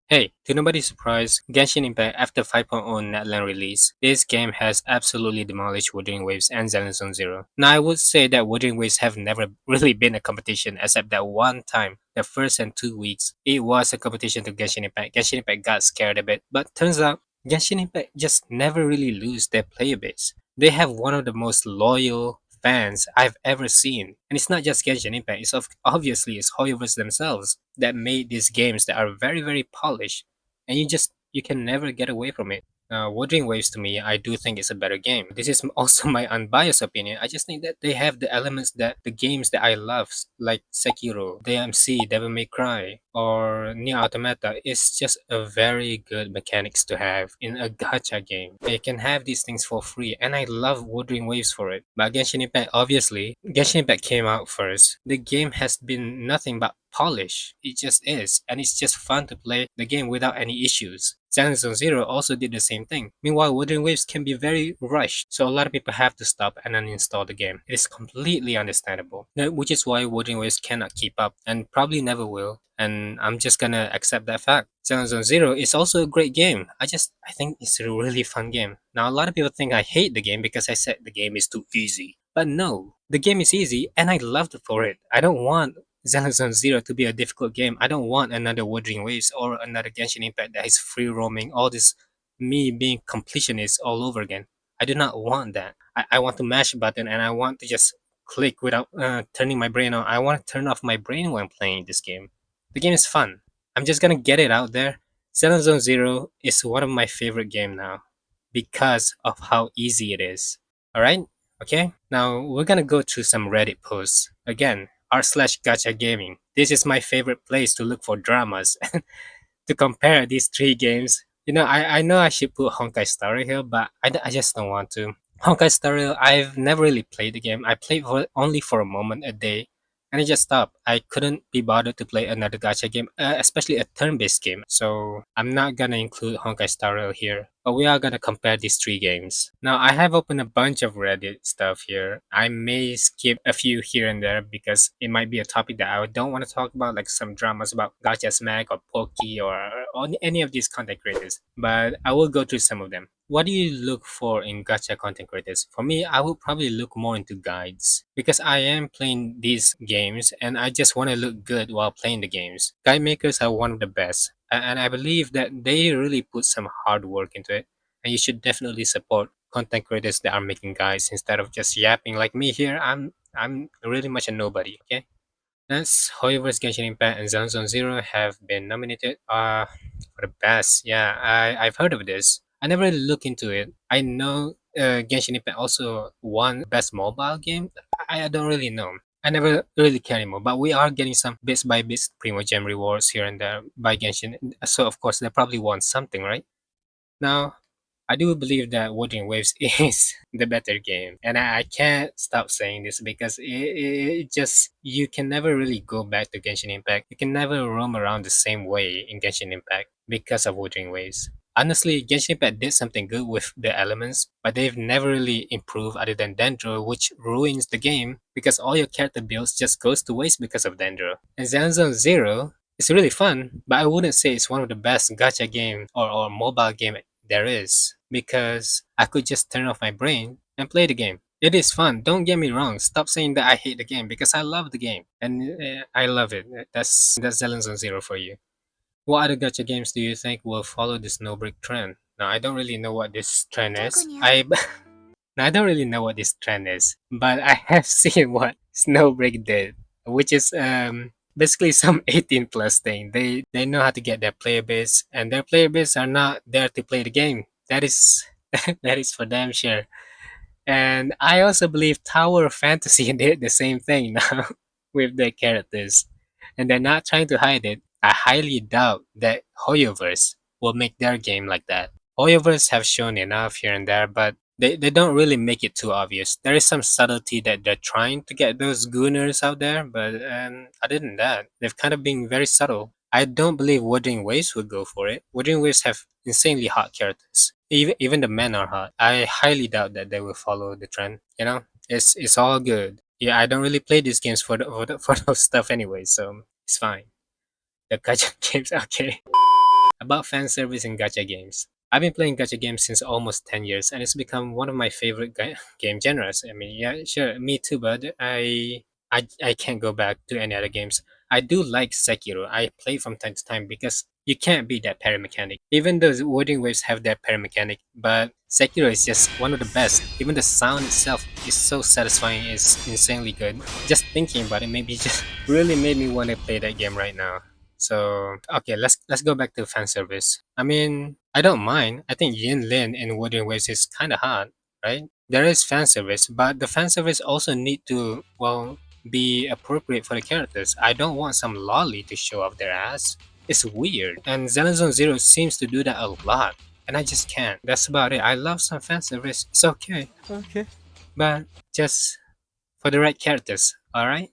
Hey, to nobody's surprise, Genshin Impact after 5.0 Netland release, this game has absolutely demolished Wuthering Waves and Zone Zero. Now I would say that Wuthering Waves have never really been a competition except that one time, the first and 2 weeks, it was a competition to Genshin Impact. Genshin Impact got scared a bit, but turns out Genshin Impact just never really lose their player base. They have one of the most loyal fans I've ever seen. And it's not just Genshin Impact, obviously it's Hoyoverse themselves that made these games that are very, very polished. And you can never get away from it. Wuthering Waves to me, I do think it's a better game. This is also my unbiased opinion. I just think that they have the elements that the games that I love, like Sekiro, DMC, Devil May Cry, or Nier Automata. It's just a very good mechanics to have in a gacha game. They can have these things for free, and I love Wuthering Waves for it. But Genshin Impact, obviously, Genshin Impact came out first. The game has been nothing but polish. It just is, and it's just fun to play the game without any issues. Zone Zero also did the same thing. Meanwhile, Wuthering Waves can be very rushed, so a lot of people have to stop and uninstall the game. It is completely understandable, which is why Wuthering Waves cannot keep up and probably never will. And I'm just gonna accept that fact. Zone Zero is also a great game. I think it's a really fun game. Now, a lot of people think I hate the game because I said the game is too easy. But no, the game is easy and I loved it for it. I don't want Zone Zero to be a difficult game. I don't want another Wuthering Waves or another Genshin Impact that is free roaming, all this me being completionist all over again. I do not want that. I want to mash a button and I want to just click without turning my brain on. I want to turn off my brain when playing this game. The game is fun. I'm just gonna get it out there. Zone Zero is one of my favorite game now because of how easy it is. Alright? Okay? Now we're gonna go through some Reddit posts. Again, r/gachagaming. This is my favorite place to look for dramas to compare these three games. I know I should put Honkai Star Rail here, but I just don't want to. Honkai Star Rail, I've never really played the game. I played only for a moment a day, and I just stopped. I couldn't be bothered to play another gacha game, especially a turn-based game. So I'm not gonna include Honkai Star Rail here, but we are gonna compare these three games. Now I have opened a bunch of Reddit stuff here. I may skip a few here and there because it might be a topic that I don't want to talk about, like some dramas about Gacha Smack or Poki or any of these content creators. But I will go through some of them. What do you look for in gacha content creators? For me, I would probably look more into guides because I am playing these games and I just want to look good while playing the games. Guide makers are one of the best, and I believe that they really put some hard work into it. And you should definitely support content creators that are making guides instead of just yapping like me here. I'm really much a nobody. Okay. Thus, Hoyoverse, Genshin Impact, and Zone Zero have been nominated for the best. Yeah, I've heard of this. I never really look into it. I know Genshin Impact also won Best Mobile Game. I don't really know. I never really care anymore. But we are getting some bits by bits Primo Gem rewards here and there by Genshin. So of course they probably won something, right? Now, I do believe that Wuthering Waves is the better game, and I can't stop saying this because it just you can never really go back to Genshin Impact. You can never roam around the same way in Genshin Impact because of Wuthering Waves. Honestly, Genshin Impact did something good with the elements, but they've never really improved other than Dendro, which ruins the game because all your character builds just goes to waste because of Dendro. And Zone Zero is really fun, but I wouldn't say it's one of the best gacha game or mobile game there is, because I could just turn off my brain and play the game. It is fun. Don't get me wrong. Stop saying that I hate the game because I love the game and I love it. That's Zone Zero for you. What other gacha games do you think will follow the Snowbreak trend? Now I don't really know what this trend is. Now, I don't really know what this trend is, but I have seen what Snowbreak did, which is basically some 18 plus thing. They know how to get their player base, and their player base are not there to play the game. That is that is for damn sure. And I also believe Tower of Fantasy did the same thing now with their characters, and they're not trying to hide it. I highly doubt that Hoyoverse will make their game like that. Hoyoverse have shown enough here and there, but they don't really make it too obvious. There is some subtlety that they're trying to get those gooners out there, but other than that, they've kind of been very subtle. I don't believe Wuthering Waves would go for it. Wuthering Waves have insanely hot characters. Even the men are hot. I highly doubt that they will follow the trend. It's all good. Yeah, I don't really play these games for those stuff anyway, so it's fine. The gacha games, okay. about fan service in gacha games. I've been playing gacha games since almost 10 years and it's become one of my favorite game genres. I mean, yeah, sure, me too, but I can't go back to any other games. I do like Sekiro. I play from time to time because you can't beat that parry mechanic. Even though the Wooden Waves have that parry mechanic, but Sekiro is just one of the best. Even the sound itself is so satisfying, it's insanely good. Just thinking about it maybe just really made me want to play that game right now. So okay, let's go back to fan service. I mean, I don't mind. I think Yin Lin in Wooden Waves is kind of hot, right? There is fan service, but the fan service also need to be appropriate for the characters. I don't want some lolly to show off their ass. It's weird, and Xenozone Zero seems to do that a lot, and I just can't. That's about it. I love some fan service. It's okay, Okay. but just for the right characters. All right.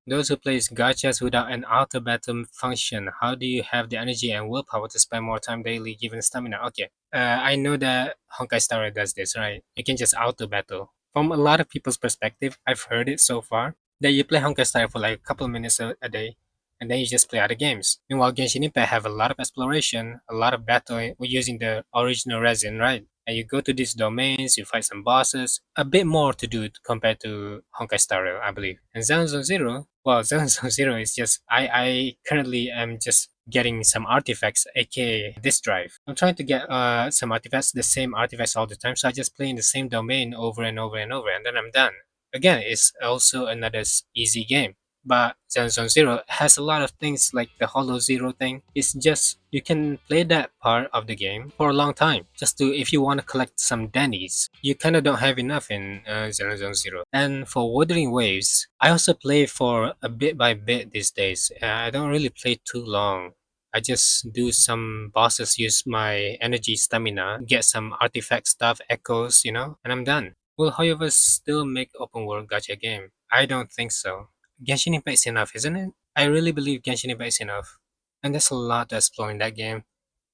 Those who plays gachas without an auto battle function, how do you have the energy and willpower to spend more time daily given stamina? Okay, I know that Honkai Star does this, right? You can just auto battle. From a lot of people's perspective, I've heard it so far that you play Honkai Star for like a couple of minutes a day, and then you just play other games. Meanwhile, Genshin Impact have a lot of exploration, a lot of battle using the original resin, right? And you go to these domains, you fight some bosses, a bit more to do compared to Honkai Star Rail, I believe. And Xenozo Zero, well, Xenozo Zero is just, I currently am just getting some artifacts, aka this drive. I'm trying to get some artifacts, the same artifacts all the time, so I just play in the same domain over and over and over, and then I'm done. Again, it's also another easy game. But Zone Zero has a lot of things like the Hollow Zero thing. It's just you can play that part of the game for a long time. Just to if you want to collect some Dennies, you kind of don't have enough in Zone Zero. And for Wuthering Waves, I also play for a bit by bit these days. I don't really play too long. I just do some bosses, use my energy stamina, get some artifact stuff, echoes, and I'm done. Will Hoyoverse still make open world gacha game? I don't think so. Genshin Impact is enough, isn't it? I really believe Genshin Impact is enough. And there's a lot to explore in that game.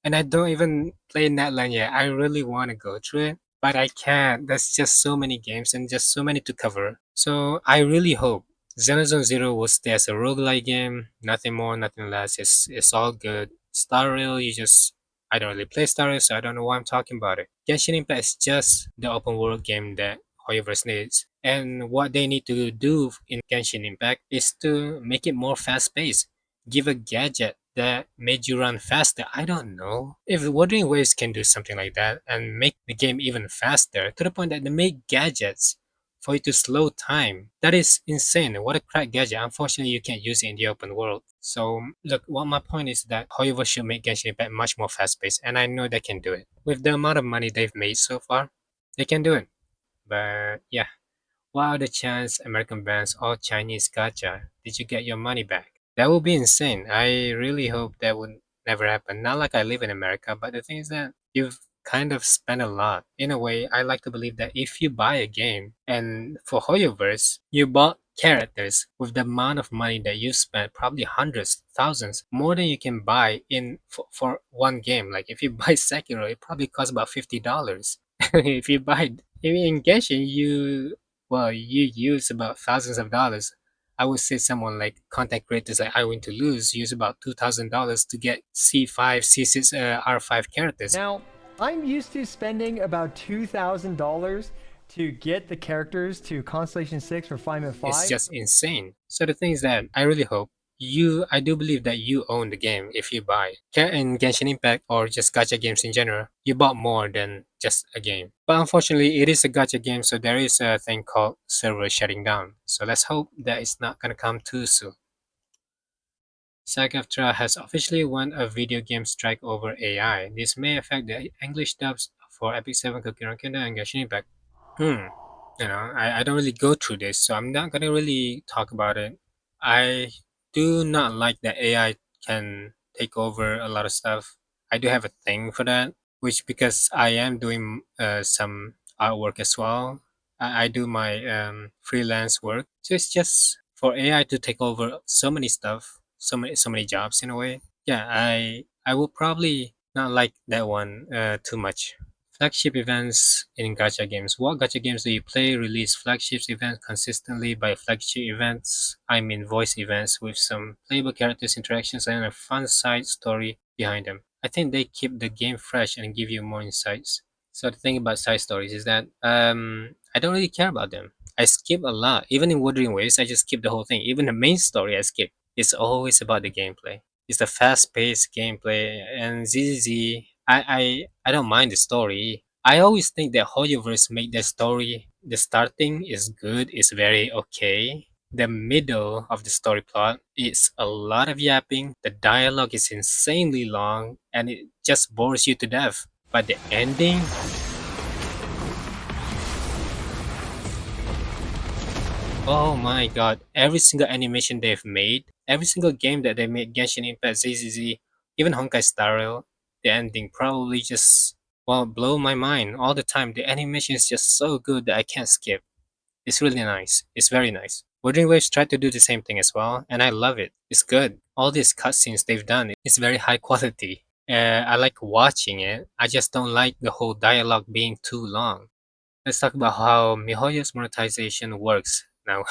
And I don't even play Netline yet. I really want to go through it, but I can't. There's just so many games and just so many to cover. So I really hope Xenozone Zero will stay as a roguelike game. Nothing more, nothing less. It's all good. Star Rail, I don't really play Star Rail, so I don't know why I'm talking about it. Genshin Impact is just the open world game that Hoyoverse needs. And what they need to do in Genshin Impact is to make it more fast paced. Give a gadget that made you run faster. I don't know. If Wuthering Waves can do something like that and make the game even faster to the point that they make gadgets for you to slow time, that is insane. What a crack gadget. Unfortunately, you can't use it in the open world. So, look, what my point is that Hoyoverse should make Genshin Impact much more fast paced, and I know they can do it. With the amount of money they've made so far, they can do it. But yeah, what are the chance American bands all Chinese gacha? Did you get your money back? That would be insane. I really hope that would never happen. Not like I live in America, but the thing is that you've kind of spent a lot. In a way, I like to believe that if you buy a game, and for Hoyoverse, you bought characters with the amount of money that you spent, probably hundreds, thousands, more than you can buy for one game. Like if you buy Sekiro, it probably costs about $50. If you buy in Genshin, you use about thousands of dollars. I would say someone like content creators like I Win to Lose use about $2,000 to get C5, C6, R5 characters. Now, I'm used to spending about $2,000 to get the characters to Constellation 6 for 5 and It's 5. just insane. So the thing is that I really hope I do believe that you own the game if you buy. In Genshin Impact or just gacha games in general, you bought more than just a game. But unfortunately, it is a gacha game, so there is a thing called server shutting down. So let's hope that it's not gonna come too soon. SAG-AFTRA has officially won a video game strike over AI. This may affect the English dubs for Epic 7, Cookie Run Kingdom, and Genshin Impact. Hmm. I don't really go through this, so I'm not gonna really talk about it. I do not like that AI can take over a lot of stuff. I do have a thing for that, which because I am doing some artwork as well. I do my freelance work, so it's just for AI to take over so many stuff, so many jobs in a way. Yeah, I will probably not like that one too much. Flagship events in gacha games. What gacha games do you play? Release flagship events consistently. By flagship events, I mean voice events with some playable characters, interactions, and a fun side story behind them. I think they keep the game fresh and give you more insights. So the thing about side stories is that I don't really care about them. I skip a lot. Even in Wuthering Waves, I just skip the whole thing. Even the main story I skip. It's always about the gameplay. It's the fast-paced gameplay, and ZZZ. I don't mind the story. I always think that Hoyoverse make the story. The starting is good. It's very okay. The middle of the story plot is a lot of yapping. The dialogue is insanely long, and it just bores you to death. But the ending, oh my god, every single animation they've made, every single game that they made, Genshin Impact, ZZZ, even Honkai Star Rail, the ending probably just, well, blow my mind all the time. The animation is just so good that I can't skip. It's really nice. It's very nice. Wuthering Waves tried to do the same thing as well, and I love it. It's good. All these cutscenes they've done, it's very high quality. I like watching it. I just don't like the whole dialogue being too long. Let's talk about how MiHoYo's monetization works now.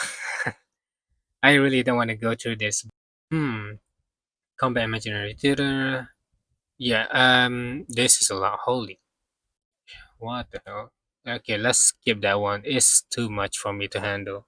I really don't want to go through this. Hmm. Combat Imaginary Theater. Yeah, this is a lot. Holy. What the hell? Okay, let's skip that one. It's too much for me to handle.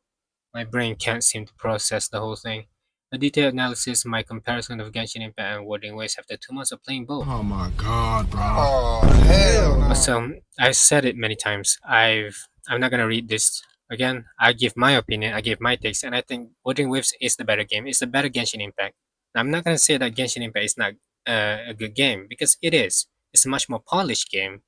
My brain can't seem to process the whole thing. A detailed analysis, my comparison of Genshin Impact and Wuthering Waves after 2 months of playing both. Oh my god, bro. Oh, hell no. So I've said it many times. I'm not gonna read this again. I give my opinion. I give my takes, and I think Wuthering Waves is the better game. It's the better Genshin Impact. I'm not gonna say that Genshin Impact is not a good game because it is. It's a much more polished game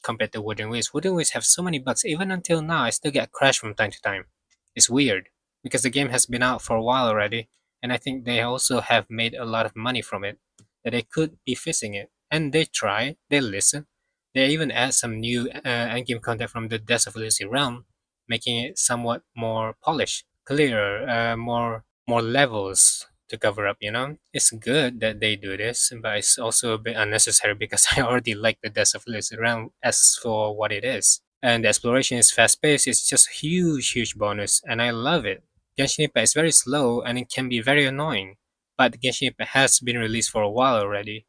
compared to Wuthering Waves. Wuthering Waves have so many bugs. Even until now, I still get crashed from time to time. It's weird because the game has been out for a while already, and I think they also have made a lot of money from it. That they could be fixing it, and they try. They listen. They even add some new endgame content from the Death of Lucy realm, making it somewhat more polished, clearer, more levels to cover up. It's good that they do this, but it's also a bit unnecessary because I already like the Death of Lucy realm as for what it is. And the exploration is fast paced. It's just a huge, huge bonus, and I love it. Genshin Impact is very slow and it can be very annoying, but Genshin Impact has been released for a while already,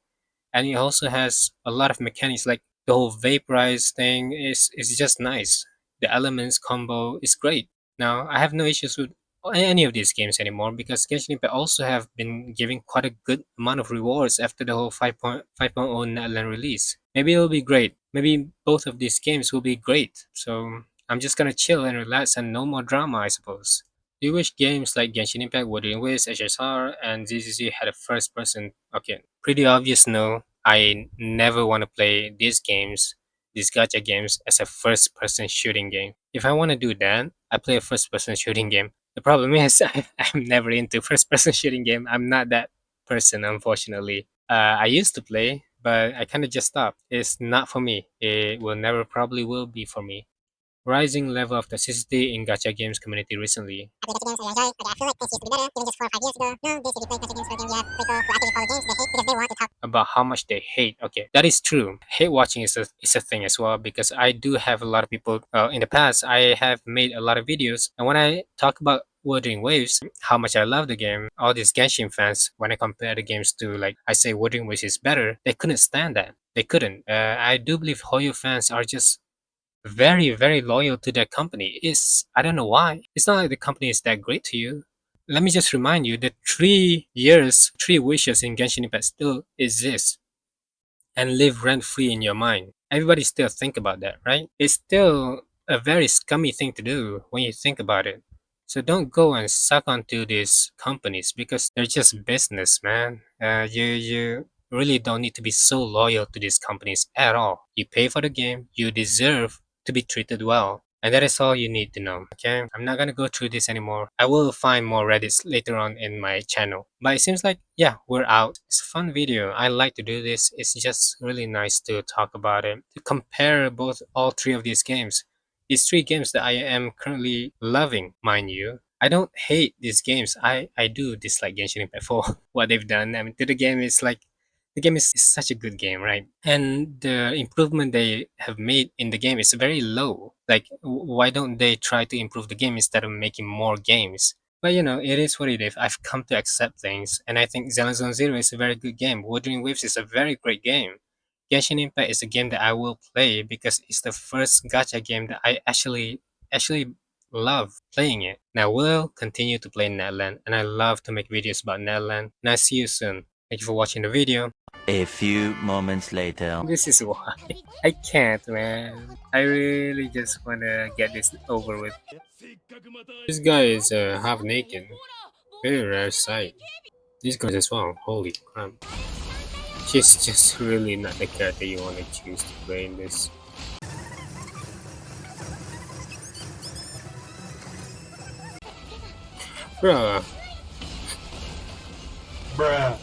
and it also has a lot of mechanics like the whole vaporize thing is just nice. The elements combo is great. Now I have no issues with any of these games anymore because Genshin Impact also have been giving quite a good amount of rewards after the whole 5.0 Netland release. Maybe it'll be great. Maybe both of these games will be great. So I'm just gonna chill and relax and no more drama, I suppose. Do you wish games like Genshin Impact, Wuthering Waves, HSR, and ZZZ had a first person? Okay, pretty obvious no. I never want to play these gacha games, as a first person shooting game. If I want to do that, I play a first person shooting game. The problem is, I'm never into first person shooting game. I'm not that person, unfortunately. I used to play, but I kind of just stopped. It's not for me. It will never probably will be for me. Rising level of toxicity in gacha games community recently. About how much they hate. Okay, that is true. Hate watching is a thing as well because I do have a lot of people. In the past, I have made a lot of videos, and when I talk about Wuthering Waves, how much I love the game, all these Genshin fans, when I compare the games to, like, I say Wuthering Waves is better, they couldn't stand that. They couldn't. I do believe Hoyo fans are just very, very loyal to their company. I don't know why. It's not like the company is that great to you. Let me just remind you that 3 years, 3 wishes in Genshin Impact still exist and live rent free in your mind. Everybody still think about that, right? It's still a very scummy thing to do when you think about it. So don't go and suck onto these companies because they're just business, man. You really don't need to be so loyal to these companies at all. You pay for the game, you deserve to be treated well. And that is all you need to know, okay? I'm not gonna go through this anymore. I will find more Reddits later on in my channel. But it seems like, yeah, we're out. It's a fun video. I like to do this. It's just really nice to talk about it. To compare all 3 of these games. These 3 games that I am currently loving, mind you. I don't hate these games. I do dislike Genshin Impact for what they've done. I mean, to the game, it's like the game is such a good game, right? And the improvement they have made in the game is very low. Like, why don't they try to improve the game instead of making more games? But you know, it is what it is. I've come to accept things, and I think Zone Zero is a very good game. Wuthering Waves is a very great game. Genshin Impact is a game that I will play because it's the first gacha game that I actually love playing it. And I will continue to play Netland, and I love to make videos about Netland. And I see you soon. Thank you for watching the video. A few moments later. This is why I can't, man. I really just wanna get this over with. This guy is half naked. Very rare sight. These guys as well. Holy crap. She's just really not the character you want to choose to play in this. Bruh. Bruh.